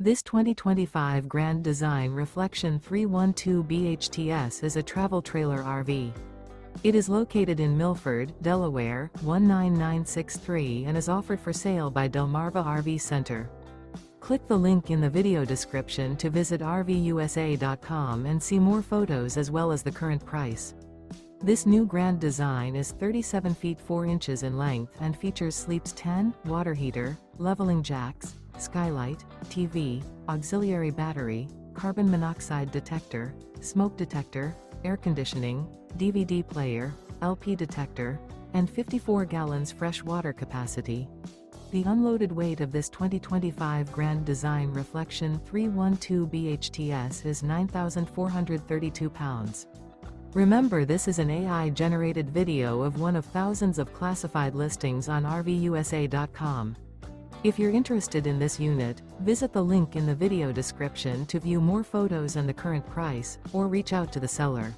This 2025 Grand Design Reflection 312 BHTS is a travel trailer RV. It is located in Milford, Delaware, 19963 and is offered for sale by Delmarva RV Center. Click the link in the video description to visit RVUSA.com and see more photos as well as the current price. This new Grand Design is 37 feet 4 inches in length and features sleeps 10, water heater, leveling jacks, skylight, TV, auxiliary battery, carbon monoxide detector, smoke detector, air conditioning, DVD player, LP detector, and 54 gallons fresh water capacity. The unloaded weight of this 2025 Grand Design Reflection 312 BHTS is 9,432 pounds. Remember, this is an AI-generated video of one of thousands of classified listings on RVUSA.com. If you're interested in this unit, visit the link in the video description to view more photos and the current price, or reach out to the seller.